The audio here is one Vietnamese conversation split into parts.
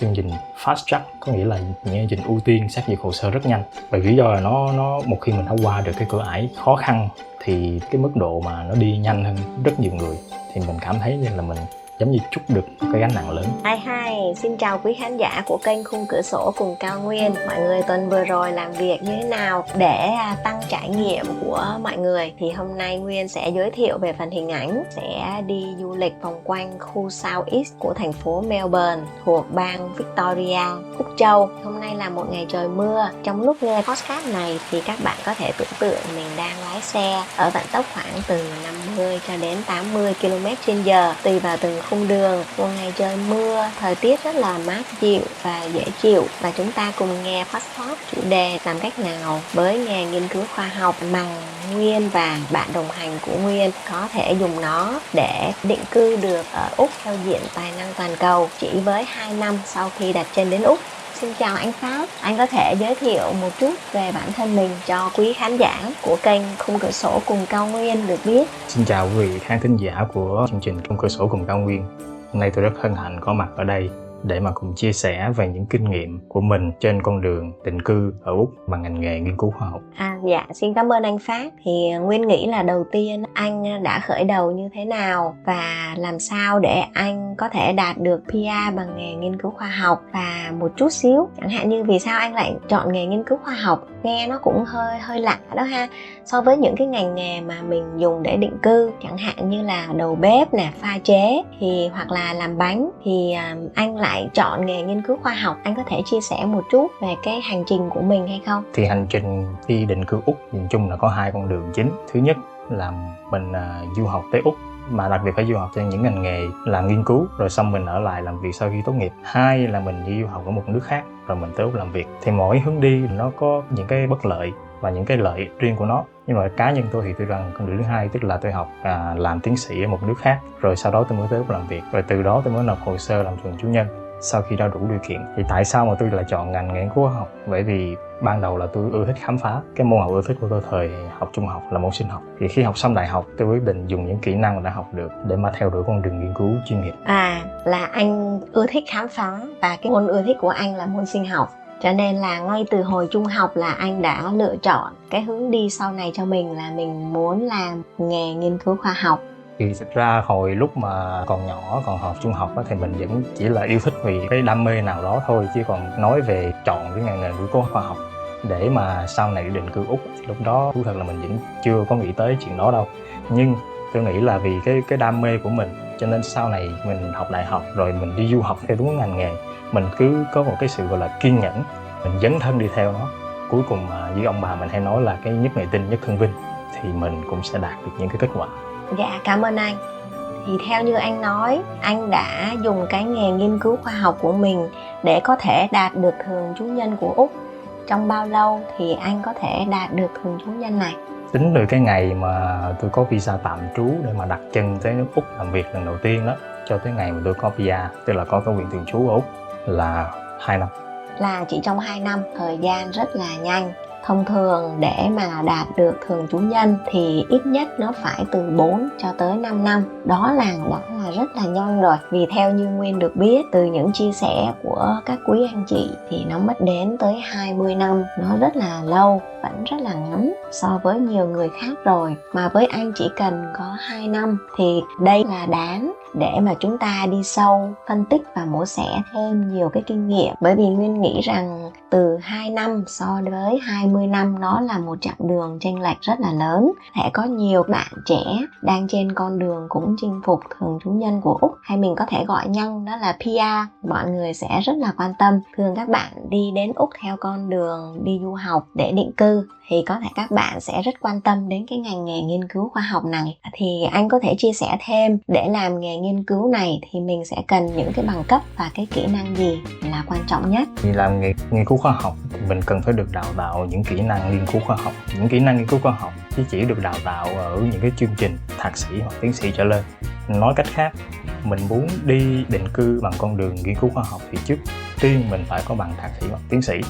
Chương trình fast track có nghĩa là những chương trình ưu tiên xét duyệt hồ sơ rất nhanh. Bởi lý do là nó một khi mình đã qua được cái cửa ải khó khăn thì cái mức độ mà nó đi nhanh hơn rất nhiều người, thì mình cảm thấy như là mình giống như trút được cái gánh nặng lớn. Xin chào quý khán giả của kênh Khung Cửa Sổ cùng Cao Nguyên. Mọi người tuần vừa rồi làm việc như thế nào để tăng trải nghiệm của mọi người? Thì hôm nay Nguyên sẽ giới thiệu về phần hình ảnh, sẽ đi du lịch vòng quanh khu South East của thành phố Melbourne thuộc bang Victoria, Úc Châu. Hôm nay là một ngày trời mưa. Trong lúc nghe podcast này thì các bạn có thể tưởng tượng mình đang lái xe ở vận tốc khoảng từ 50 cho đến 80 km/h tùy vào từng khung đường. Một ngày trời mưa, thời tiết rất là mát dịu và dễ chịu, và chúng ta cùng nghe podcast chủ đề làm cách nào với nghề nghiên cứu khoa học mà Nguyên và bạn đồng hành của Nguyên có thể dùng nó để định cư được ở Úc theo diện tài năng toàn cầu chỉ với 2 năm sau khi đặt chân đến Úc. Xin chào anh Pháp, anh có thể giới thiệu một chút về bản thân mình cho quý khán giả của kênh Khung Cửa Sổ cùng Cao Nguyên được biết. Xin chào quý vị khán thính giả của chương trình Khung Cửa Sổ cùng Cao Nguyên. Hôm nay tôi rất hân hạnh có mặt ở đây để mà cùng chia sẻ về những kinh nghiệm của mình trên con đường định cư ở Úc bằng ngành nghề nghiên cứu khoa học. Xin cảm ơn anh Phát. Thì Nguyên nghĩ là đầu tiên anh đã khởi đầu như thế nào và làm sao để anh có thể đạt được PR bằng nghề nghiên cứu khoa học, và một chút xíu chẳng hạn như vì sao anh lại chọn nghề nghiên cứu khoa học. Nghe nó cũng hơi lạ đó ha, so với những cái ngành nghề mà mình dùng để định cư, chẳng hạn như là đầu bếp nè, pha chế thì hoặc là làm bánh, thì anh lại chọn nghề nghiên cứu khoa học. Anh có thể chia sẻ một chút về cái hành trình của mình hay không? Thì hành trình đi định cư Úc nhìn chung là có hai con đường chính. Thứ nhất là mình du học tới Úc, mà đặc biệt phải du học cho những ngành nghề là nghiên cứu, rồi xong mình ở lại làm việc sau khi tốt nghiệp. Hai là mình đi du học ở một nước khác rồi mình tới Úc làm việc. Thì mỗi hướng đi nó có những cái bất lợi và những cái lợi riêng của nó. Nhưng mà cá nhân tôi thì tôi rằng con đường thứ hai, tức là tôi học làm tiến sĩ ở một nước khác, rồi sau đó tôi mới tới Úc làm việc, rồi từ đó tôi mới nộp hồ sơ làm thường trú nhân sau khi đã đủ điều kiện. Thì tại sao mà tôi lại chọn ngành nghiên cứu khoa học? Bởi vì ban đầu là tôi ưa thích khám phá. Cái môn học ưa thích của tôi thời học trung học là môn sinh học. Thì khi học xong đại học, tôi quyết định dùng những kỹ năng mà đã học được để mà theo đuổi con đường nghiên cứu chuyên nghiệp. Là anh ưa thích khám phá và cái môn ưa thích của anh là môn sinh học. Cho nên là ngay từ hồi trung học là anh đã lựa chọn cái hướng đi sau này cho mình là mình muốn làm nghề nghiên cứu khoa học. Thì thực ra hồi lúc mà còn nhỏ, còn học trung học thì mình vẫn chỉ là yêu thích vì cái đam mê nào đó thôi, chứ còn nói về chọn cái ngành nghiên cứu khoa học để mà sau này định cư Úc, lúc đó thú thật là mình vẫn chưa có nghĩ tới chuyện đó đâu. Nhưng tôi nghĩ là vì cái đam mê của mình, cho nên sau này mình học đại học rồi mình đi du học theo đúng ngành nghề, mình cứ có một cái sự gọi là kiên nhẫn, mình dấn thân đi theo nó. Cuối cùng như ông bà mình hay nói là cái nhất nghệ tinh nhất thân vinh, thì mình cũng sẽ đạt được những cái kết quả. Dạ, cảm ơn anh. Thì theo như anh nói, anh đã dùng cái nghề nghiên cứu khoa học của mình để có thể đạt được thường trú nhân của Úc. Trong bao lâu thì anh có thể đạt được thường trú nhân này? Tính từ cái ngày mà tôi có visa tạm trú để mà đặt chân tới nước Úc làm việc lần đầu tiên đó, cho tới ngày mà tôi có PR, tức là có cái quyền thường trú ở Úc, là 2 năm. Là chỉ trong 2 năm, thời gian rất là nhanh. Thông thường để mà đạt được thường trú nhân thì ít nhất nó phải từ 4 cho tới 5 năm. Đó là đã là rất là nhanh rồi. Vì theo như Nguyên được biết từ những chia sẻ của các quý anh chị thì nó mất đến tới 20 năm. Nó rất là lâu, vẫn rất là ngắn so với nhiều người khác rồi. Mà với anh chỉ cần có 2 năm thì đây là đáng để mà chúng ta đi sâu, phân tích và mổ xẻ thêm nhiều cái kinh nghiệm. Bởi vì Nguyên nghĩ rằng từ 2 năm so với 20 năm nó là một chặng đường chênh lệch rất là lớn. Sẽ có nhiều bạn trẻ đang trên con đường cũng chinh phục thường trú nhân của Úc, hay mình có thể gọi nhanh đó là PR. Mọi người sẽ rất là quan tâm. Thường các bạn đi đến Úc theo con đường đi du học để định cư thì có thể các bạn sẽ rất quan tâm đến cái ngành nghề nghiên cứu khoa học này. Thì anh có thể chia sẻ thêm để làm nghề nghiên cứu này thì mình sẽ cần những cái bằng cấp và cái kỹ năng gì là quan trọng nhất? Thì làm nghề nghiên cứu khoa học thì mình cần phải được đào tạo những kỹ năng nghiên cứu khoa học. Những kỹ năng nghiên cứu khoa học chứ chỉ được đào tạo ở những cái chương trình thạc sĩ hoặc tiến sĩ trở lên. Nói cách khác, mình muốn đi định cư bằng con đường nghiên cứu khoa học thì trước tiên mình phải có bằng thạc sĩ hoặc tiến sĩ.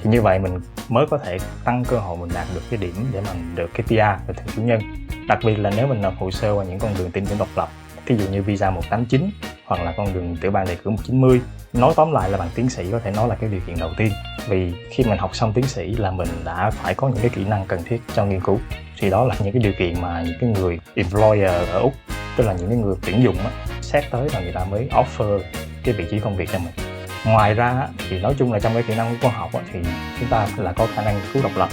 Thì như vậy mình mới có thể tăng cơ hội mình đạt được cái điểm để mình được cái PR và thường trú nhân. Đặc biệt là nếu mình nộp hồ sơ qua những con đường tin tưởng độc lập, ví dụ như visa 189 hoặc là con đường tiểu bang đề cử 190. Nói tóm lại là bằng tiến sĩ có thể nói là cái điều kiện đầu tiên, vì khi mình học xong tiến sĩ là mình đã phải có những cái kỹ năng cần thiết cho nghiên cứu. Thì đó là những cái điều kiện mà những cái người employer ở Úc, tức là những cái người tuyển dụng á, xét tới và người ta mới offer cái vị trí công việc cho mình. Ngoài ra thì nói chung là trong cái kỹ năng khoa học thì chúng ta là có khả năng nghiên cứu độc lập,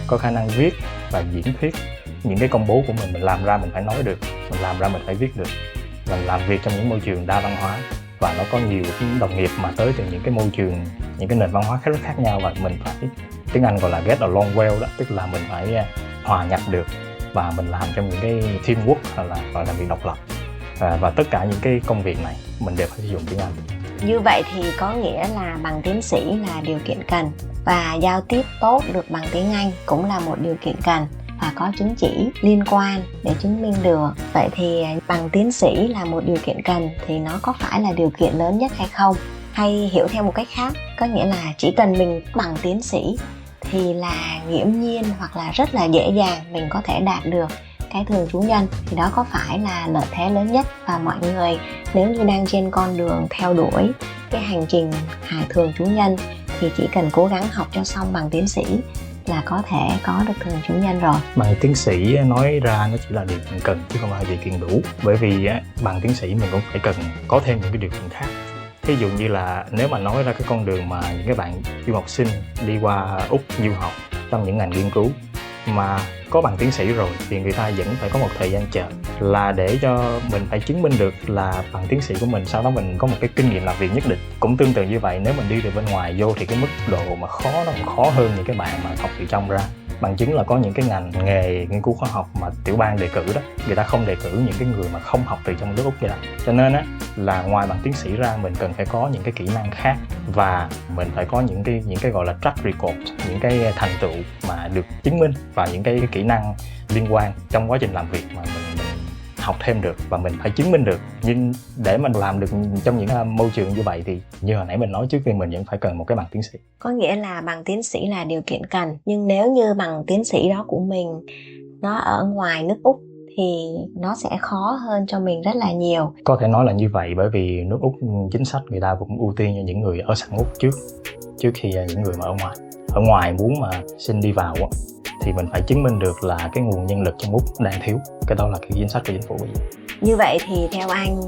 có khả năng viết và diễn thuyết. Những cái công bố của mình làm ra mình phải nói được, mình làm ra mình phải viết được. Mình làm việc trong những môi trường đa văn hóa và nó có nhiều cái đồng nghiệp mà tới từ những cái môi trường, những cái nền văn hóa rất khác nhau, và mình phải, tiếng Anh gọi là get along well đó, tức là mình phải hòa nhập được và mình làm trong những cái teamwork hoặc là gọi là việc độc lập. Và tất cả những cái công việc này mình đều phải sử dụng tiếng Anh. Như vậy thì có nghĩa là bằng tiến sĩ là điều kiện cần, và giao tiếp tốt được bằng tiếng Anh cũng là một điều kiện cần, và có chứng chỉ liên quan để chứng minh được. Vậy thì bằng tiến sĩ là một điều kiện cần thì nó có phải là điều kiện lớn nhất hay không? Hay hiểu theo một cách khác, có nghĩa là chỉ cần mình bằng tiến sĩ thì là nghiễm nhiên hoặc là rất là dễ dàng mình có thể đạt được cái thường trú nhân, thì đó có phải là lợi thế lớn nhất? Và mọi người nếu như đang trên con đường theo đuổi cái hành trình hải thường trú nhân thì chỉ cần cố gắng học cho xong bằng tiến sĩ là có thể có được thường trú nhân rồi. Bằng tiến sĩ nói ra nó chỉ là điều kiện cần chứ không phải là điều kiện đủ, bởi vì bằng tiến sĩ mình cũng phải cần có thêm những cái điều kiện khác. Ví dụ như là nếu mà nói ra cái con đường mà những cái bạn du học sinh đi qua Úc du học trong những ngành nghiên cứu mà có bằng tiến sĩ rồi thì người ta vẫn phải có một thời gian chờ, là để cho mình phải chứng minh được là bằng tiến sĩ của mình, sau đó mình có một cái kinh nghiệm làm việc nhất định. Cũng tương tự như vậy, nếu mình đi từ bên ngoài vô thì cái mức độ mà khó nó còn khó hơn những cái bạn mà học từ trong ra. Bằng chứng là có những cái ngành nghề nghiên cứu khoa học mà tiểu bang đề cử đó, người ta không đề cử những cái người mà không học từ trong nước Úc vậy đó. Cho nên là ngoài bằng tiến sĩ ra mình cần phải có những cái kỹ năng khác, và mình phải có những cái gọi là track record, những cái thành tựu mà được chứng minh, và những cái kỹ năng liên quan trong quá trình làm việc mà mình học thêm được và mình phải chứng minh được. Nhưng để mình làm được trong những môi trường như vậy thì như hồi nãy mình nói, trước tiên mình vẫn phải cần một cái bằng tiến sĩ. Có nghĩa là bằng tiến sĩ là điều kiện cần, nhưng nếu như bằng tiến sĩ đó của mình nó ở ngoài nước Úc thì nó sẽ khó hơn cho mình rất là nhiều. Có thể nói là như vậy, bởi vì nước Úc chính sách người ta cũng ưu tiên cho những người ở sẵn Úc trước khi những người mà ở ngoài muốn mà xin đi vào thì mình phải chứng minh được là cái nguồn nhân lực trong Úc đang thiếu. Cái đó là cái chính sách của chính phủ. Như vậy thì theo anh,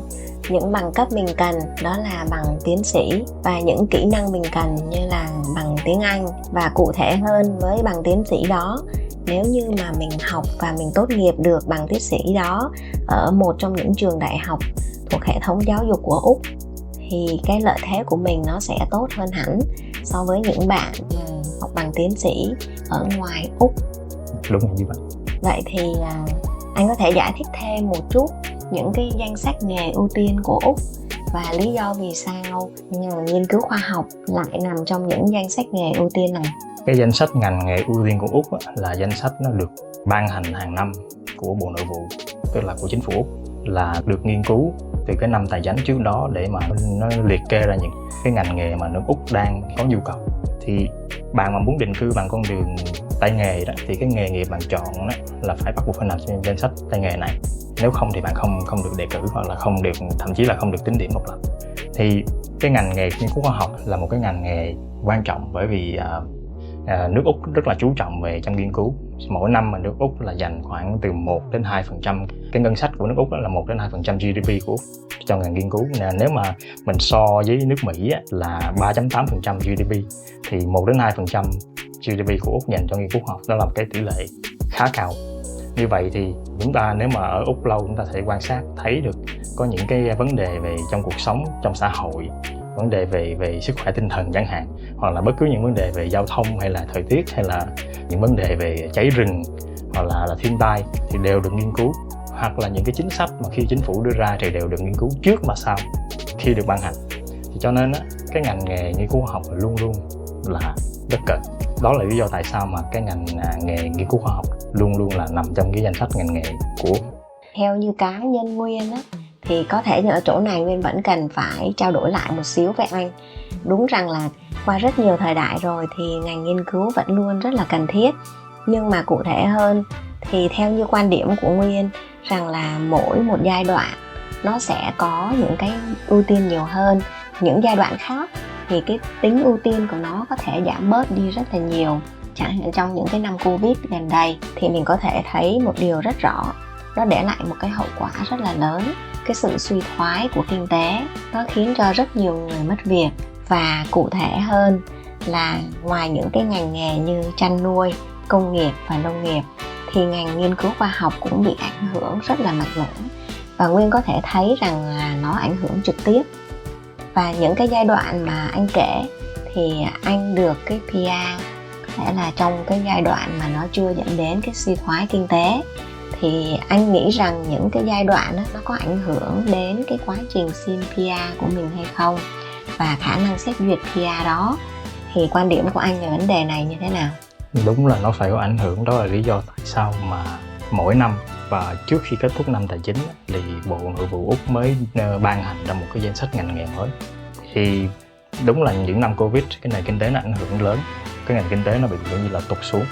những bằng cấp mình cần đó là bằng tiến sĩ, và những kỹ năng mình cần như là bằng tiếng Anh, và cụ thể hơn với bằng tiến sĩ đó, nếu như mà mình học và mình tốt nghiệp được bằng tiến sĩ đó ở một trong những trường đại học thuộc hệ thống giáo dục của Úc thì cái lợi thế của mình nó sẽ tốt hơn hẳn so với những bạn học bằng tiến sĩ ở ngoài Úc. Đúng là như vậy. Vậy thì anh có thể giải thích thêm một chút những cái danh sách nghề ưu tiên của Úc và lý do vì sao ngành nghiên cứu khoa học lại nằm trong những danh sách nghề ưu tiên này? Cái danh sách ngành nghề ưu tiên của Úc là danh sách nó được ban hành hàng năm của Bộ Nội vụ, tức là của chính phủ Úc, là được nghiên cứu từ cái năm tài chánh trước đó để mà nó liệt kê ra những cái ngành nghề mà nước Úc đang có nhu cầu. Thì bạn mà muốn định cư bằng con đường tay nghề đó thì cái nghề nghiệp bạn chọn đó là phải bắt buộc phải nằm trên danh sách tay nghề này. Nếu không thì bạn không được đề cử, hoặc là không được, thậm chí là không được tính điểm độc lập. Thì cái ngành nghề nghiên cứu khoa học là một cái ngành nghề quan trọng, bởi vì nước Úc rất là chú trọng về trong nghiên cứu. Mỗi năm mà nước Úc là dành khoảng từ 1 đến 2%, cái ngân sách của nước Úc là 1 đến 2% GDP của Úc cho ngành nghiên cứu. Nếu mà mình so với nước Mỹ là 3.8% GDP thì 1 đến 2% GDP của Úc dành cho nghiên cứu khoa học, đó là một cái tỷ lệ khá cao. Như vậy thì chúng ta nếu mà ở Úc lâu, chúng ta sẽ quan sát thấy được có những cái vấn đề về trong cuộc sống, trong xã hội, vấn đề về sức khỏe tinh thần chẳng hạn, hoặc là bất cứ những vấn đề về giao thông hay là thời tiết, hay là những vấn đề về cháy rừng hoặc là thiên tai thì đều được nghiên cứu, hoặc là những cái chính sách mà khi chính phủ đưa ra thì đều được nghiên cứu trước và sau khi được ban hành. Thì cho nên cái ngành nghề nghiên cứu khoa học luôn luôn là rất cần. Đó là lý do tại sao mà cái ngành nghề nghiên cứu khoa học luôn luôn là nằm trong cái danh sách ngành nghề của. Theo như cá nhân Nguyên thì có thể ở chỗ này Nguyên vẫn cần phải trao đổi lại một xíu với anh. Đúng rằng là qua rất nhiều thời đại rồi thì ngành nghiên cứu vẫn luôn rất là cần thiết. Nhưng mà cụ thể hơn thì theo như quan điểm của Nguyên rằng là mỗi một giai đoạn nó sẽ có những cái ưu tiên nhiều hơn. Những giai đoạn khác thì cái tính ưu tiên của nó có thể giảm bớt đi rất là nhiều. Chẳng hạn trong những cái năm Covid gần đây thì mình có thể thấy một điều rất rõ, nó để lại một cái hậu quả rất là lớn. Cái sự suy thoái của kinh tế nó khiến cho rất nhiều người mất việc, và cụ thể hơn là ngoài những cái ngành nghề như chăn nuôi, công nghiệp và nông nghiệp thì ngành nghiên cứu khoa học cũng bị ảnh hưởng rất là mạnh mẽ, và Nguyên có thể thấy rằng là nó ảnh hưởng trực tiếp. Và những cái giai đoạn mà anh kể thì anh được cái PR, có thể là trong cái giai đoạn mà nó chưa dẫn đến cái suy thoái kinh tế, thì anh nghĩ rằng những cái giai đoạn đó, nó có ảnh hưởng đến cái quá trình xin PR của mình hay không, và khả năng xét duyệt PR đó. Thì quan điểm của anh về vấn đề này như thế nào? Đúng là nó phải có ảnh hưởng, đó là lý do tại sao mà mỗi năm và trước khi kết thúc năm tài chính thì Bộ Nội vụ Úc mới ban hành ra một cái danh sách ngành nghề mới. Thì đúng là những năm Covid cái nền kinh tế nó ảnh hưởng lớn, cái nền kinh tế nó bị kiểu như là tụt xuống,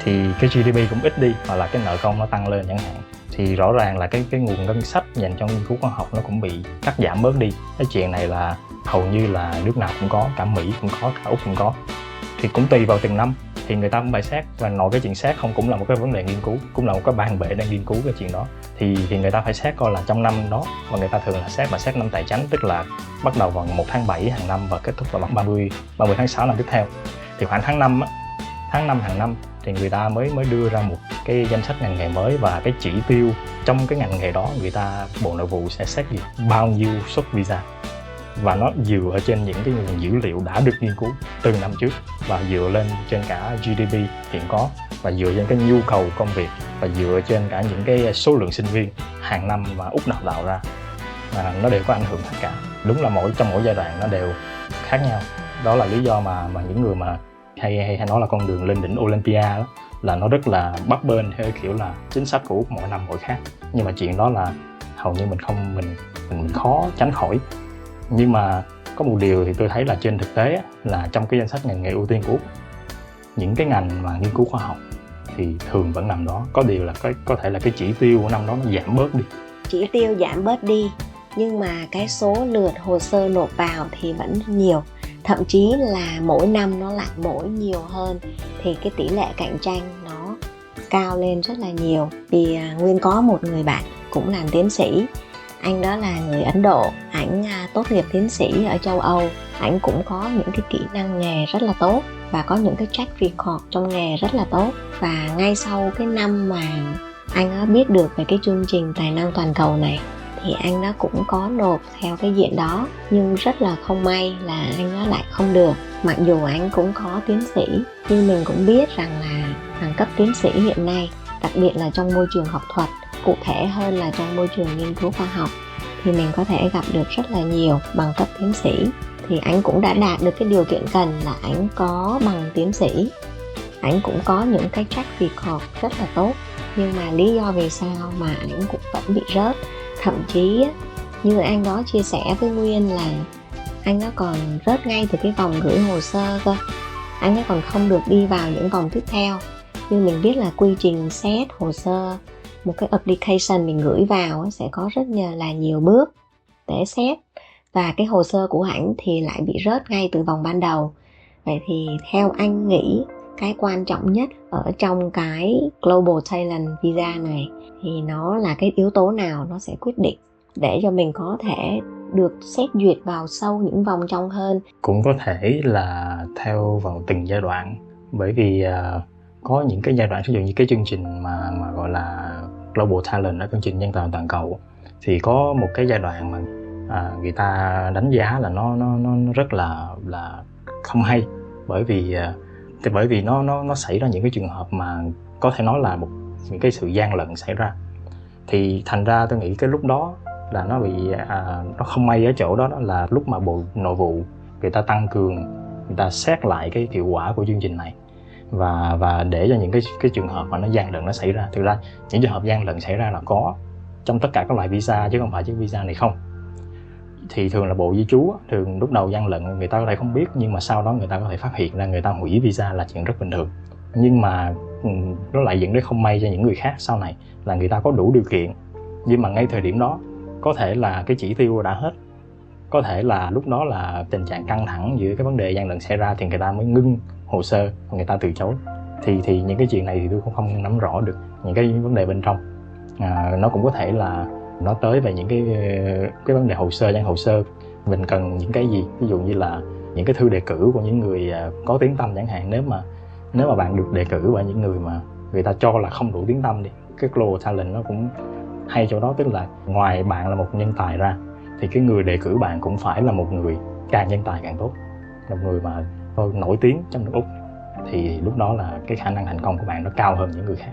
thì cái GDP cũng ít đi, hoặc là cái nợ công nó tăng lên chẳng hạn, thì rõ ràng là cái nguồn ngân sách dành cho nghiên cứu khoa học nó cũng bị cắt giảm bớt đi. Cái chuyện này là hầu như là nước nào cũng có, cả Mỹ cũng có, cả Úc cũng có. Thì cũng tùy vào từng năm thì người ta cũng phải xét, và nội cái chuyện xét không cũng là một cái vấn đề nghiên cứu, cũng là một cái ban bệ đang nghiên cứu cái chuyện đó. Thì người ta phải xét coi là trong năm đó, và người ta thường là xét năm tài chánh, tức là bắt đầu vào 1 tháng 7 hàng năm và kết thúc vào 30 tháng 6 năm tiếp theo. Thì khoảng tháng 5 hàng năm thì người ta mới đưa ra một cái danh sách ngành nghề mới, và cái chỉ tiêu trong cái ngành nghề đó Bộ Nội vụ sẽ xét duyệt bao nhiêu suất visa, và nó dựa trên những cái nguồn dữ liệu đã được nghiên cứu từ năm trước, và dựa lên trên cả GDP hiện có, và dựa trên cái nhu cầu công việc, và dựa trên cả những cái số lượng sinh viên hàng năm mà Úc đào tạo ra, nó đều có ảnh hưởng tất cả. Đúng là trong mỗi giai đoạn nó đều khác nhau. Đó là lý do mà những người mà hay nói là con đường lên đỉnh Olympia đó, là nó rất là bấp bênh theo kiểu là chính sách của Úc mỗi năm mỗi khác. Nhưng mà chuyện đó là hầu như mình khó tránh khỏi. Nhưng mà có một điều thì tôi thấy là trên thực tế là trong cái danh sách ngành nghề ưu tiên của Úc, những cái ngành mà nghiên cứu khoa học thì thường vẫn nằm đó. Có điều là có thể là cái chỉ tiêu của năm đó nó giảm bớt đi. Chỉ tiêu giảm bớt đi, nhưng mà cái số lượt hồ sơ nộp vào thì vẫn nhiều. Thậm chí là mỗi năm nó lại mỗi nhiều hơn, thì cái tỷ lệ cạnh tranh nó cao lên rất là nhiều. Vì Nguyên có một người bạn cũng làm tiến sĩ. Anh đó là người Ấn Độ, ảnh tốt nghiệp tiến sĩ ở châu Âu. Ảnh cũng có những cái kỹ năng nghề rất là tốt, và có những cái track record trong nghề rất là tốt. Và ngay sau cái năm mà anh biết được về cái chương trình tài năng toàn cầu này, thì anh đó cũng có nộp theo cái diện đó, nhưng rất là không may là anh đó lại không được. Mặc dù anh cũng có tiến sĩ, nhưng mình cũng biết rằng là bằng cấp tiến sĩ hiện nay, đặc biệt là trong môi trường học thuật, cụ thể hơn là trong môi trường nghiên cứu khoa học, thì mình có thể gặp được rất là nhiều bằng cấp tiến sĩ. Thì anh cũng đã đạt được cái điều kiện cần là anh có bằng tiến sĩ, anh cũng có những cái track record rất là tốt. Nhưng mà lý do vì sao mà anh cũng vẫn bị rớt. Thậm chí như anh đó chia sẻ với Nguyên là anh đó còn rớt ngay từ cái vòng gửi hồ sơ cơ, anh ấy còn không được đi vào những vòng tiếp theo. Nhưng mình biết là quy trình xét hồ sơ, một cái application mình gửi vào sẽ có rất là nhiều bước để xét, và cái hồ sơ của ảnh thì lại bị rớt ngay từ vòng ban đầu. Vậy thì theo anh nghĩ cái quan trọng nhất ở trong cái Global Talent Visa này thì nó là cái yếu tố nào nó sẽ quyết định để cho mình có thể được xét duyệt vào sâu những vòng trong hơn? Cũng có thể là theo vào từng giai đoạn, bởi vì có những cái giai đoạn, ví dụ như cái chương trình mà gọi là Global Talent, ở chương trình nhân tài toàn cầu, thì có một cái giai đoạn mà người ta đánh giá là nó rất là không hay, bởi vì nó xảy ra những cái trường hợp mà có thể nói là những cái sự gian lận xảy ra. Thì thành ra tôi nghĩ cái lúc đó là nó bị nó không may ở chỗ đó là lúc mà Bộ Nội vụ người ta tăng cường, người ta xét lại cái hiệu quả của chương trình này, và để cho những cái trường hợp mà nó gian lận nó xảy ra. Thực ra những trường hợp gian lận xảy ra là có trong tất cả các loại visa, chứ không phải chiếc visa này không. Thì thường là Bộ Di trú thường lúc đầu gian lận người ta có thể không biết, nhưng mà sau đó người ta có thể phát hiện ra, người ta hủy visa là chuyện rất bình thường. Nhưng mà nó lại dẫn đến không may cho những người khác sau này, là người ta có đủ điều kiện, nhưng mà ngay thời điểm đó Có thể là cái chỉ tiêu đã hết, có thể là lúc đó là tình trạng căng thẳng giữa cái vấn đề gian lận xảy ra thì người ta mới ngưng hồ sơ, người ta từ chối. Thì những cái chuyện này thì tôi cũng không nắm rõ được những cái vấn đề bên trong. Nó cũng có thể là nó tới về những cái vấn đề hồ sơ, hồ sơ mình cần những cái gì, ví dụ như là những cái thư đề cử của những người có tiếng tăm chẳng hạn. Nếu mà bạn được đề cử bởi những người mà người ta cho là không đủ tiếng tăm đi, cái Global Talent nó cũng hay chỗ đó, tức là ngoài bạn là một nhân tài ra thì cái người đề cử bạn cũng phải là một người càng nhân tài càng tốt, một người mà nổi tiếng trong nước Úc, thì lúc đó là cái khả năng thành công của bạn nó cao hơn những người khác.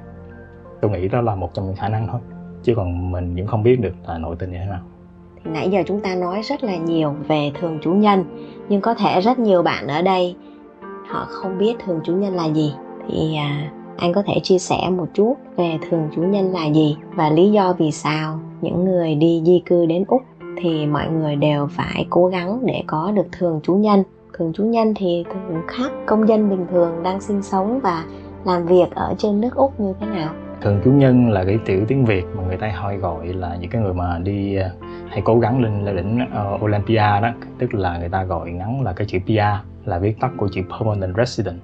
Tôi nghĩ đó là một trong những khả năng thôi, chứ còn mình cũng không biết được là nội tình như thế nào. Thì nãy giờ chúng ta nói rất là nhiều về thường chủ nhân, nhưng có thể rất nhiều bạn ở đây họ không biết thường chủ nhân là gì. Thì anh có thể chia sẻ một chút về thường chủ nhân là gì và lý do vì sao những người đi di cư đến Úc thì mọi người đều phải cố gắng để có được thường chủ nhân. Thường chủ nhân thì thường khác công dân bình thường đang sinh sống và làm việc ở trên nước Úc như thế nào? Thường chủ nhân là cái tiểu tiếng Việt mà người ta hay gọi là những cái người mà đi hay cố gắng lên đỉnh Olympia đó, tức là người ta gọi ngắn là cái chữ PR, là viết tắt của chữ Permanent Resident,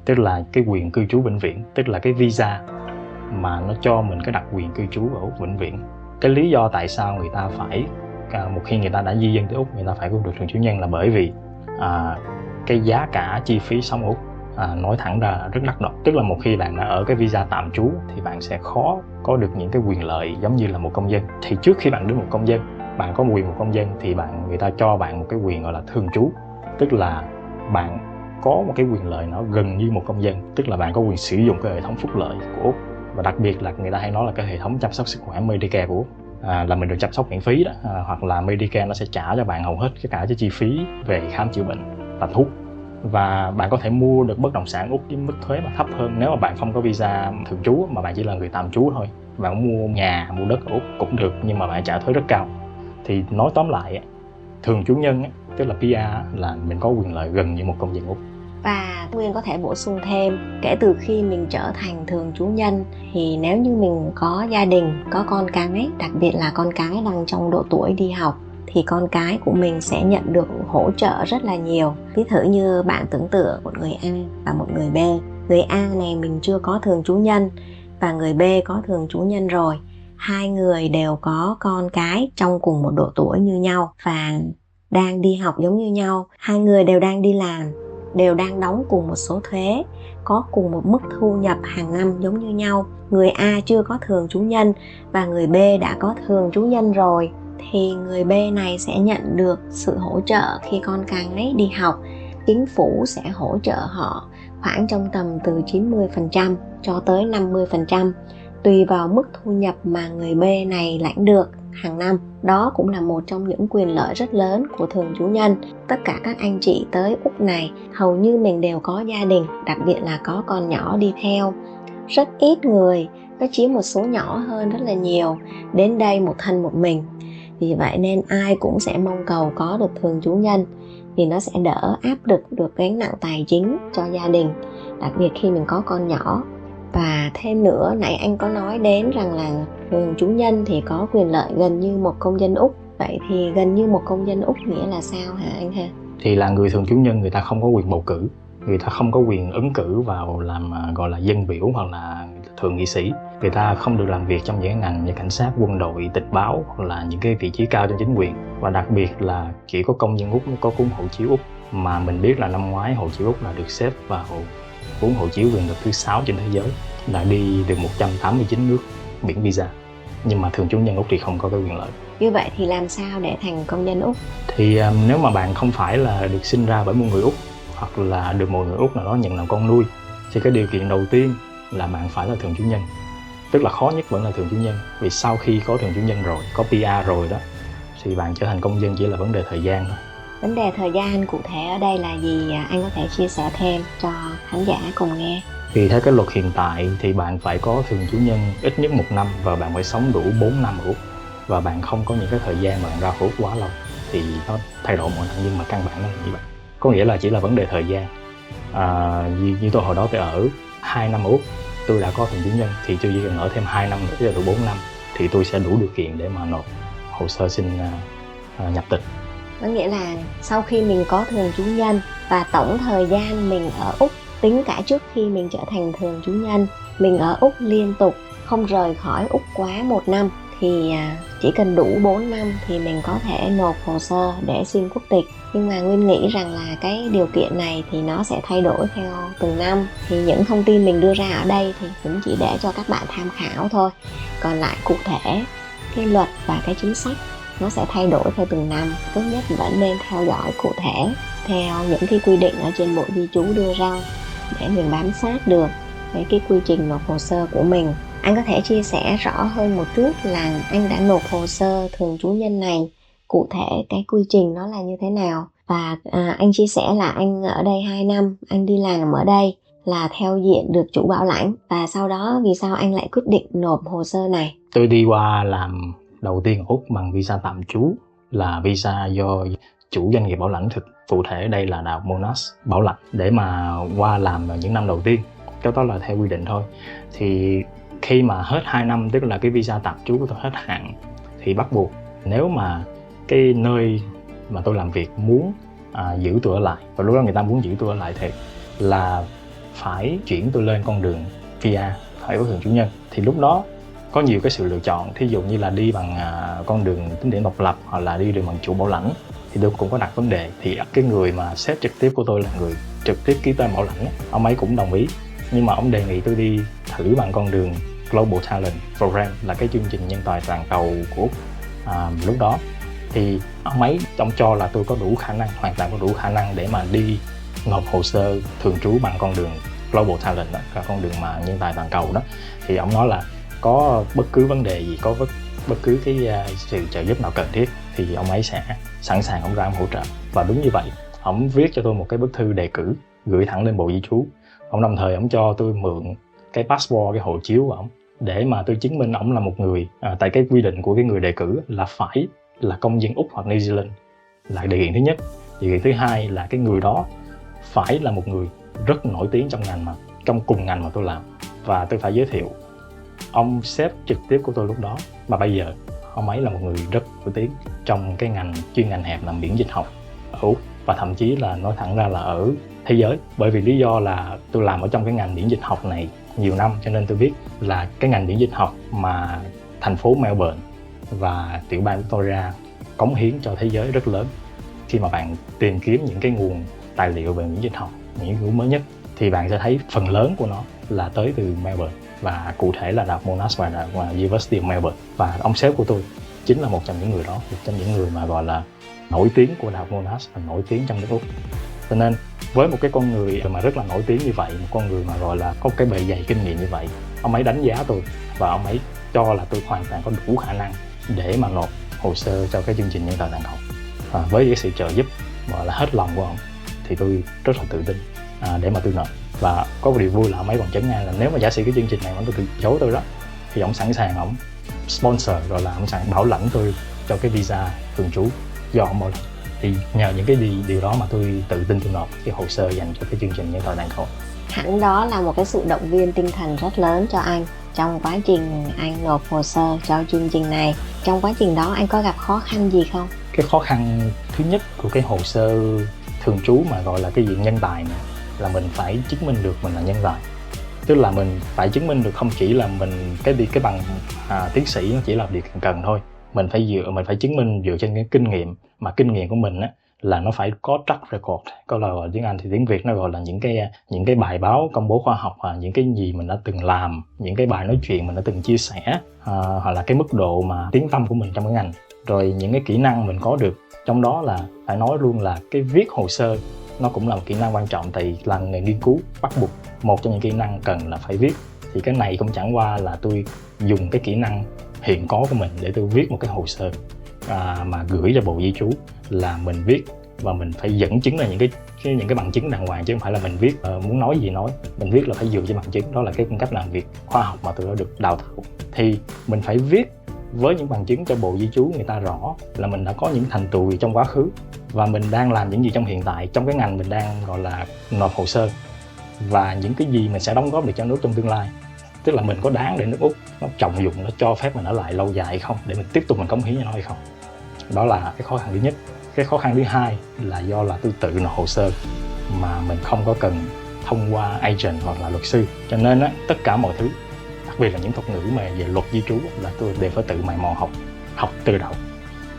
tức là cái quyền cư trú vĩnh viễn, tức là cái visa mà nó cho mình cái đặc quyền cư trú ở Úc vĩnh viễn. Cái lý do tại sao người ta phải một khi người ta đã di dân tới Úc, người ta phải có được thường chủ nhân là bởi vì cái giá cả chi phí sống Úc nói thẳng ra rất đắt đỏ. Tức là một khi bạn đã ở cái visa tạm trú thì bạn sẽ khó có được những cái quyền lợi giống như là một công dân. Thì trước khi bạn đến một công dân, bạn có quyền một công dân thì người ta cho bạn một cái quyền gọi là thường trú, tức là bạn có một cái quyền lợi nó gần như một công dân, tức là bạn có quyền sử dụng cái hệ thống phúc lợi của Úc, và đặc biệt là người ta hay nói là cái hệ thống chăm sóc sức khỏe Medicare của Úc, là mình được chăm sóc miễn phí đó, hoặc là Medicare nó sẽ trả cho bạn hầu hết cả cái chi phí về khám chữa bệnh và thuốc. Và bạn có thể mua được bất động sản Úc với mức thuế mà thấp hơn nếu mà bạn không có visa thường trú mà bạn chỉ là người tạm trú thôi. Bạn mua nhà, mua đất ở Úc cũng được, nhưng mà bạn trả thuế rất cao. Thì nói tóm lại, thường chủ nhân tức là PR là mình có quyền lợi gần như một công dân Úc. Và Nguyên có thể bổ sung thêm, kể từ khi mình trở thành thường trú nhân thì nếu như mình có gia đình, có con cái, đặc biệt là con cái đang trong độ tuổi đi học, thì con cái của mình sẽ nhận được hỗ trợ rất là nhiều. Ví dụ như bạn tưởng tượng một người A và một người B. Người A này mình chưa có thường trú nhân và người B có thường trú nhân rồi. Hai người đều có con cái trong cùng một độ tuổi như nhau và đang đi học giống như nhau. Hai người đều đang đi làm, đều đang đóng cùng một số thuế, có cùng một mức thu nhập hàng năm giống như nhau. Người A chưa có thường trú nhân và người B đã có thường trú nhân rồi, thì người B này sẽ nhận được sự hỗ trợ khi con cái đi học. Chính phủ sẽ hỗ trợ họ khoảng trong tầm từ 90% cho tới 50%, tùy vào mức thu nhập mà người B này lãnh được hàng năm. Đó cũng là một trong những quyền lợi rất lớn của thường trú nhân. Tất cả các anh chị tới Úc này hầu như mình đều có gia đình, đặc biệt là có con nhỏ đi theo. Rất ít người, nó chiếm một số nhỏ hơn rất là nhiều, đến đây một thân một mình. Vì vậy nên ai cũng sẽ mong cầu có được thường trú nhân, thì nó sẽ đỡ áp lực được gánh nặng tài chính cho gia đình, đặc biệt khi mình có con nhỏ. Và thêm nữa, nãy anh có nói đến rằng là thường trú nhân thì có quyền lợi gần như một công dân Úc. Vậy thì gần như một công dân Úc nghĩa là sao hả anh ha? Thì là người thường trú nhân người ta không có quyền bầu cử, người ta không có quyền ứng cử vào làm gọi là dân biểu hoặc là thượng nghị sĩ. Người ta không được làm việc trong những ngành như cảnh sát, quân đội, tịch báo hoặc là những cái vị trí cao trong chính quyền. Và đặc biệt là chỉ có công dân Úc mới có cuốn hộ chiếu Úc, mà mình biết là năm ngoái hộ chiếu Úc là được xếp vào cuốn hộ chiếu quyền lực thứ 6 trên thế giới, là đi được 189 nước miễn visa. Nhưng mà thường trú nhân Úc thì không có cái quyền lợi. Như vậy thì làm sao để thành công dân Úc? Thì nếu mà bạn không phải là được sinh ra bởi một người Úc hoặc là được một người Úc nào đó nhận làm con nuôi, thì cái điều kiện đầu tiên là bạn phải là thường trú nhân. Tức là khó nhất vẫn là thường trú nhân. Vì sau khi có thường trú nhân rồi, có PR rồi đó, thì bạn trở thành công dân chỉ là vấn đề thời gian thôi. Vấn đề thời gian cụ thể ở đây là gì? Anh có thể chia sẻ thêm cho khán giả cùng nghe. Vì theo cái luật hiện tại thì bạn phải có thường trú nhân ít nhất 1 năm và bạn phải sống đủ 4 năm ở Úc. Và bạn không có những cái thời gian mà bạn ra khỏi Úc quá lâu. Thì nó thay đổi mọi thứ, nhưng mà căn bản nó là như vậy. Có nghĩa là chỉ là vấn đề thời gian. Như tôi hồi đó tôi ở 2 năm ở Úc, tôi đã có thường trú nhân, thì tôi chỉ cần ở thêm 2 năm nữa, tức là đủ 4 năm, thì tôi sẽ đủ điều kiện để mà nộp hồ sơ xin nhập tịch. Có nghĩa là sau khi mình có thường trú nhân và tổng thời gian mình ở Úc, tính cả trước khi mình trở thành thường trú nhân, mình ở Úc liên tục không rời khỏi Úc quá 1 năm, thì chỉ cần đủ 4 năm thì mình có thể nộp hồ sơ để xin quốc tịch. Nhưng mà Nguyên nghĩ rằng là cái điều kiện này thì nó sẽ thay đổi theo từng năm. Thì những thông tin mình đưa ra ở đây thì cũng chỉ để cho các bạn tham khảo thôi. Còn lại cụ thể, cái luật và cái chính sách nó sẽ thay đổi theo từng năm. Tốt nhất vẫn nên theo dõi cụ thể theo những cái quy định ở trên Bộ Di trú đưa ra để mình bám sát được cái quy trình nộp hồ sơ của mình. Anh có thể chia sẻ rõ hơn một chút là anh đã nộp hồ sơ thường trú nhân này, cụ thể cái quy trình nó là như thế nào. Và anh chia sẻ là anh ở đây 2 năm, anh đi làm ở đây là theo diện được chủ bảo lãnh. Và sau đó vì sao anh lại quyết định nộp hồ sơ này? Tôi đi qua làm đầu tiên ở Úc bằng visa tạm trú, là visa do chủ doanh nghiệp bảo lãnh thực, cụ thể đây là Đại học Monash bảo lãnh, để mà qua làm vào những năm đầu tiên. Cái đó là theo quy định thôi. Thì khi mà hết 2 năm, tức là cái visa tạm trú của tôi hết hạn, thì bắt buộc nếu mà cái nơi mà tôi làm việc muốn giữ tôi ở lại, và lúc đó người ta muốn giữ tôi ở lại thì là phải chuyển tôi lên con đường PR, phải có thường trú nhân. Thì lúc đó có nhiều cái sự lựa chọn, thí dụ như là đi bằng con đường tính điểm độc lập hoặc là đi đường bằng chủ bảo lãnh. Thì tôi cũng có đặt vấn đề, thì cái người mà sếp trực tiếp của tôi là người trực tiếp ký tên bảo lãnh, ông ấy cũng đồng ý, nhưng mà ông đề nghị tôi đi thử bằng con đường Global Talent Program, là cái chương trình nhân tài toàn cầu của Úc. Lúc đó thì ông cho là tôi có đủ khả năng, hoàn toàn có đủ khả năng để mà đi nộp hồ sơ thường trú bằng con đường Global Talent đó, là con đường mà nhân tài toàn cầu đó. Thì ông nói là có bất cứ vấn đề gì, có bất cứ cái sự trợ giúp nào cần thiết thì ông ấy sẽ sẵn sàng ông ra ông hỗ trợ. Và đúng như vậy, ông viết cho tôi một cái bức thư đề cử gửi thẳng lên Bộ Di trú. Ông đồng thời ông cho tôi mượn cái passport, cái hộ chiếu của ông để mà tôi chứng minh ông là một người, tại cái quy định của cái người đề cử là phải là công dân Úc hoặc New Zealand, là điều kiện thứ nhất. Điều kiện thứ hai là cái người đó phải là một người rất nổi tiếng trong cùng ngành mà tôi làm. Và tôi phải giới thiệu ông sếp trực tiếp của tôi lúc đó, mà bây giờ ông ấy là một người rất nổi tiếng trong cái chuyên ngành hẹp làm miễn dịch học ở Úc, và thậm chí là nói thẳng ra là ở thế giới. Bởi vì lý do là tôi làm ở trong cái ngành miễn dịch học này nhiều năm, cho nên tôi biết là cái ngành miễn dịch học mà thành phố Melbourne và tiểu bang Victoria cống hiến cho thế giới rất lớn. Khi mà bạn tìm kiếm những cái nguồn tài liệu về miễn dịch học, những nghiên cứu mới nhất, thì bạn sẽ thấy phần lớn của nó là tới từ Melbourne, và cụ thể là Đại học Monash và University of Melbourne. Và ông sếp của tôi chính là một trong những người đó, một trong những người mà gọi là nổi tiếng của Đại học Monash và nổi tiếng trong nước Úc. Cho nên với một cái con người mà rất là nổi tiếng như vậy, một con người mà gọi là có cái bề dày kinh nghiệm như vậy, ông ấy đánh giá tôi và ông ấy cho là tôi hoàn toàn có đủ khả năng để mà nộp hồ sơ cho cái chương trình nhân tài toàn cầu. Và với cái sự trợ giúp gọi là hết lòng của ông thì tôi rất là tự tin để mà tôi nộp. Và có một điều vui là ông ấy còn chấn ngang là nếu mà giả sử cái chương trình này mà tôi từ chối tôi đó, thì ông sẵn sàng ông sponsor, gọi là ông sẵn bảo lãnh tôi cho cái visa thường trú do ông bảo lãnh. Thì nhờ những cái điều đó mà tôi tự tin tôi nộp cái hồ sơ dành cho cái chương trình nhân tài toàn cầu. Hẳn đó là một cái sự động viên tinh thần rất lớn cho anh trong quá trình anh nộp hồ sơ cho chương trình này. Trong quá trình đó anh có gặp khó khăn gì không? Cái khó khăn thứ nhất của cái hồ sơ thường trú mà gọi là cái diện nhân tài này là mình phải chứng minh được mình là nhân tài. Tức là mình phải chứng minh được không chỉ là mình cái bằng tiến sĩ nó chỉ là điều cần thôi. Mình phải chứng minh dựa trên cái kinh nghiệm, mà kinh nghiệm của mình á là nó phải có track record, có là gọi tiếng Anh thì tiếng Việt nó gọi là những cái bài báo công bố khoa học, những cái gì mình đã từng làm, những cái bài nói chuyện mình đã từng chia sẻ, hoặc là cái mức độ mà tiếng tăm của mình trong cái ngành, rồi những cái kỹ năng mình có được. Trong đó là phải nói luôn là cái viết hồ sơ nó cũng là một kỹ năng quan trọng, tại là nghề nghiên cứu bắt buộc một trong những kỹ năng cần là phải viết. Thì cái này cũng chẳng qua là tôi dùng cái kỹ năng hiện có của mình để tôi viết một cái hồ sơ mà gửi cho Bộ Di trú, là mình viết và mình phải dẫn chứng là những cái bằng chứng đàng hoàng, chứ không phải là mình viết muốn nói gì nói. Mình viết là phải dựa trên bằng chứng, đó là cái phong cách làm việc khoa học mà tôi đã được đào tạo. Thì mình phải viết với những bằng chứng cho Bộ Di trú người ta rõ là mình đã có những thành tựu gì trong quá khứ và mình đang làm những gì trong hiện tại, trong cái ngành mình đang gọi là nộp hồ sơ, và những cái gì mình sẽ đóng góp được cho nước trong tương lai. tức là mình có đáng để nước Úc nó trọng dụng, nó cho phép mình ở lại lâu dài hay không, để mình tiếp tục mình cống hiến cho nó hay không. Đó là cái khó khăn thứ nhất. Cái khó khăn thứ hai là do là tôi tự nộp hồ sơ mà mình không có cần thông qua agent hoặc là luật sư, cho nên á, tất cả mọi thứ, đặc biệt là những thuật ngữ mà về luật di trú là tôi đều phải tự mày mò học từ đầu,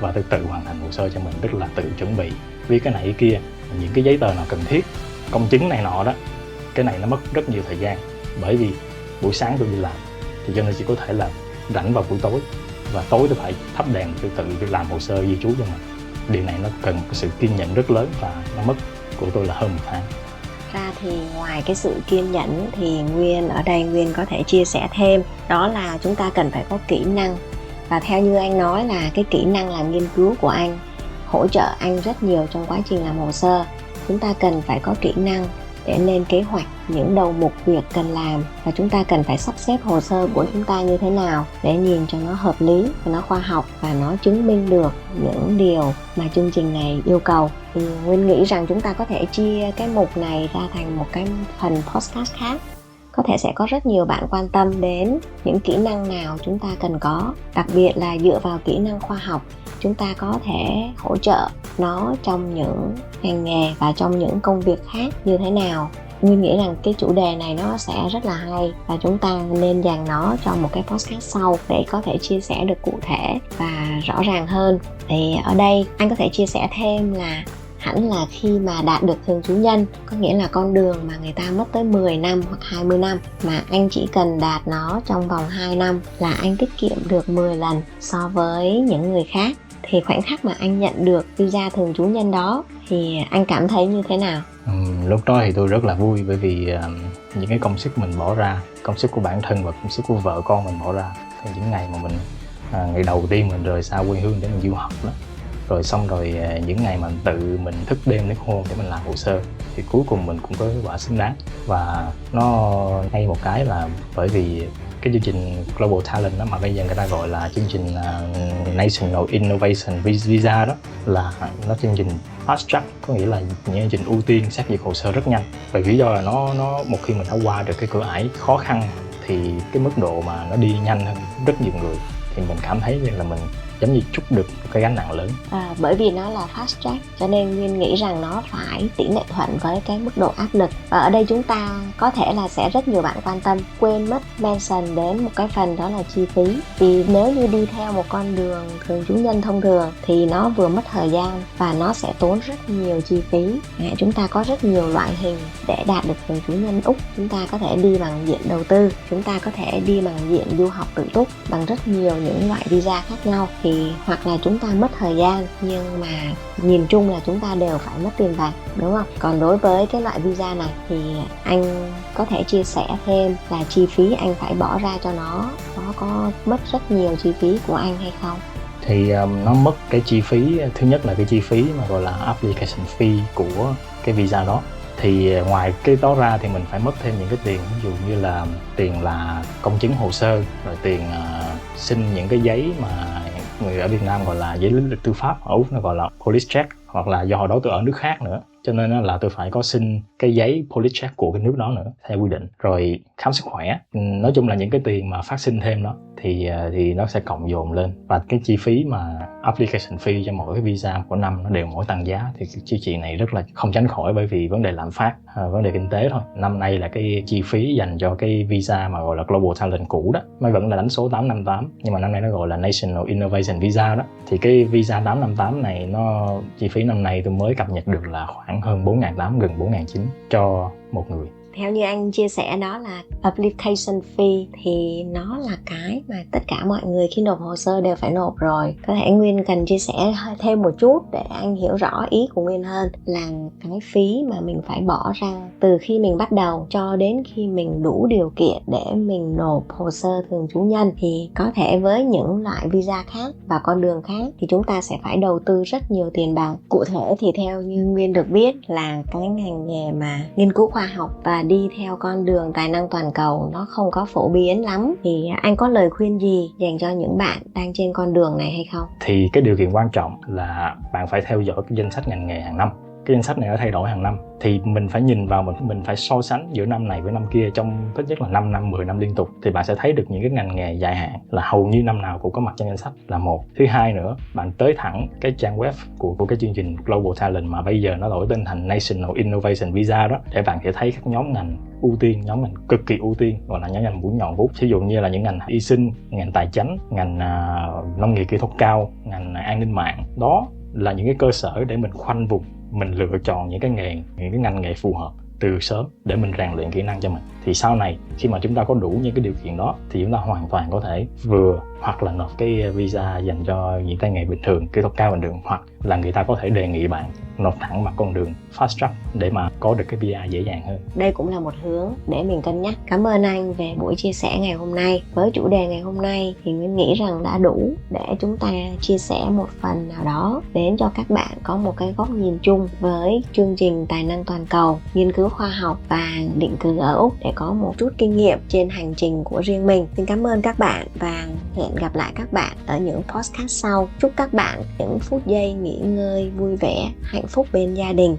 và tôi tự hoàn thành hồ sơ cho mình, tức là tự chuẩn bị viết cái này cái kia, những cái giấy tờ nào cần thiết, công chứng này nọ đó. Cái này nó mất rất nhiều thời gian, bởi vì buổi sáng tôi đi làm thì cho nên chỉ có thể là rảnh vào buổi tối, và tối tôi phải thắp đèn, tôi tự làm hồ sơ di trú cho mình. Điều này nó cần cái sự kiên nhẫn rất lớn, và nó mất của tôi là hơn 1 tháng. Ra thì ngoài cái sự kiên nhẫn thì Nguyên ở đây Nguyên có thể chia sẻ thêm, đó là chúng ta cần phải có kỹ năng. Và theo như anh nói là cái kỹ năng làm nghiên cứu của anh hỗ trợ anh rất nhiều trong quá trình làm hồ sơ. Chúng ta cần phải có kỹ năng để lên kế hoạch những đầu mục việc cần làm, và chúng ta cần phải sắp xếp hồ sơ của chúng ta như thế nào để nhìn cho nó hợp lý và nó khoa học, và nó chứng minh được những điều mà chương trình này yêu cầu. Thì Nguyên nghĩ rằng chúng ta có thể chia cái mục này ra thành một cái phần podcast khác. Có thể sẽ có rất nhiều bạn quan tâm đến những kỹ năng nào chúng ta cần có, đặc biệt là dựa vào kỹ năng khoa học, chúng ta có thể hỗ trợ nó trong những ngành nghề và trong những công việc khác như thế nào. Nguyên nghĩ rằng cái chủ đề này nó sẽ rất là hay, và chúng ta nên dành nó cho một cái podcast sau để có thể chia sẻ được cụ thể và rõ ràng hơn. Thì ở đây anh có thể chia sẻ thêm là hẳn là khi mà đạt được thường trú nhân, có nghĩa là con đường mà người ta mất tới 10 năm hoặc 20 năm, mà anh chỉ cần đạt nó trong vòng 2 năm là anh tiết kiệm được 10 lần so với những người khác. Thì khoảnh khắc mà anh nhận được visa thường trú nhân đó thì anh cảm thấy như thế nào? Lúc đó thì tôi rất là vui, bởi vì những cái công sức mình bỏ ra, công sức của bản thân và công sức của vợ con mình bỏ ra, thì những ngày mà mình ngày đầu tiên mình rời xa quê hương để mình du học đó, rồi xong rồi những ngày mà tự mình thức đêm thức hôm để mình làm hồ sơ, thì cuối cùng mình cũng có kết quả xứng đáng. Và nó hay một cái là bởi vì cái chương trình Global Talent đó, mà bây giờ người ta gọi là chương trình National Innovation Visa đó, là nó chương trình fast track, có nghĩa là những chương trình ưu tiên xét duyệt hồ sơ rất nhanh. Bởi lý do là nó một khi mình đã qua được cái cửa ải khó khăn thì cái mức độ mà nó đi nhanh hơn rất nhiều người, thì mình cảm thấy như là mình giống như trút được một cái gánh nặng lớn. Bởi vì nó là fast track cho nên Nguyên nghĩ rằng nó phải tỷ lệ thuận với cái mức độ áp lực. Và ở đây chúng ta có thể là sẽ rất nhiều bạn quan tâm, quên mất mention đến một cái phần, đó là chi phí. Vì nếu như đi theo một con đường thường trú nhân thông thường thì nó vừa mất thời gian và nó sẽ tốn rất nhiều chi phí. Chúng ta có rất nhiều loại hình để đạt được thường trú nhân Úc. Chúng ta có thể đi bằng diện đầu tư, chúng ta có thể đi bằng diện du học tự túc, bằng rất nhiều những loại visa khác nhau. Thì hoặc là chúng ta mất thời gian, nhưng mà nhìn chung là chúng ta đều phải mất tiền bạc, đúng không? Còn đối với cái loại visa này thì anh có thể chia sẻ thêm là chi phí anh phải bỏ ra cho nó có mất rất nhiều chi phí của anh hay không? Thì nó mất cái chi phí, thứ nhất là cái chi phí mà gọi là application fee của cái visa đó. Thì ngoài cái đó ra thì mình phải mất thêm những cái tiền, ví dụ như là tiền là công chứng hồ sơ, rồi tiền xin những cái giấy mà người ở Việt Nam gọi là giấy lý lịch tư pháp, ở Úc nó gọi là police check, hoặc là do hồi đó tôi ở nước khác nữa, cho nên là tôi phải có xin cái giấy police check của cái nước đó nữa theo quy định. Rồi khám sức khỏe, nói chung là những cái tiền mà phát sinh thêm đó thì nó sẽ cộng dồn lên. Và cái chi phí mà application fee cho mỗi cái visa của năm nó đều mỗi tăng giá, thì cái chi phí này rất là không tránh khỏi, bởi vì vấn đề lạm phát, vấn đề kinh tế thôi. Năm nay là cái chi phí dành cho cái visa mà gọi là Global Talent cũ đó mới vẫn là đánh số 858, nhưng mà năm nay nó gọi là National Innovation Visa đó. Thì cái visa 858 này nó chi phí năm nay tôi mới cập nhật được là khoảng hơn 4.800, gần 4.900 cho một người. Theo như anh chia sẻ đó là application fee, thì nó là cái mà tất cả mọi người khi nộp hồ sơ đều phải nộp rồi. Có thể Nguyên cần chia sẻ thêm một chút để anh hiểu rõ ý của Nguyên hơn, là cái phí mà mình phải bỏ ra từ khi mình bắt đầu cho đến khi mình đủ điều kiện để mình nộp hồ sơ thường trú nhân. Thì có thể với những loại visa khác và con đường khác thì chúng ta sẽ phải đầu tư rất nhiều tiền bạc. Cụ thể thì theo như Nguyên được biết là cái ngành nghề mà nghiên cứu khoa học và đi theo con đường tài năng toàn cầu nó không có phổ biến lắm. Thì anh có lời khuyên gì dành cho những bạn đang trên con đường này hay không? Thì cái điều kiện quan trọng là bạn phải theo dõi cái danh sách ngành nghề hàng năm. cái danh sách này nó thay đổi hàng năm, thì mình phải nhìn vào, mình phải so sánh giữa năm này với năm kia trong ít nhất là 5 năm, 10 năm liên tục, thì bạn sẽ thấy được những cái ngành nghề dài hạn là hầu như năm nào cũng có mặt trong danh sách là một. Thứ hai nữa, bạn tới thẳng cái trang web của cái chương trình Global Talent mà bây giờ nó đổi tên thành National Innovation Visa đó, để bạn sẽ thấy các nhóm ngành ưu tiên, nhóm ngành cực kỳ ưu tiên, gọi là nhóm ngành mũi nhọn vút. Ví dụ như là những ngành y sinh, ngành tài chánh, ngành nông nghiệp kỹ thuật cao, ngành an ninh mạng. Đó là những cái cơ sở để mình khoanh vùng, mình lựa chọn những cái ngành nghề phù hợp từ sớm để mình rèn luyện kỹ năng cho mình. Thì sau này khi mà chúng ta có đủ những cái điều kiện đó thì chúng ta hoàn toàn có thể vừa hoặc là nộp cái visa dành cho những tay nghề bình thường, kỹ thuật cao bình thường, hoặc là người ta có thể đề nghị bạn nộp thẳng vào con đường fast track để mà có được cái visa dễ dàng hơn. Đây cũng là một hướng để mình cân nhắc. Cảm ơn anh về buổi chia sẻ ngày hôm nay. Với chủ đề ngày hôm nay thì mình nghĩ rằng đã đủ để chúng ta chia sẻ một phần nào đó đến cho các bạn có một cái góc nhìn chung với chương trình Tài năng toàn cầu, nghiên cứu khoa học và định cư ở Úc để có một chút kinh nghiệm trên hành trình của riêng mình. Xin cảm ơn các bạn và hẹn gặp lại các bạn ở những podcast sau. Chúc các bạn những phút giây nghỉ ngơi vui vẻ, hạnh phúc bên gia đình.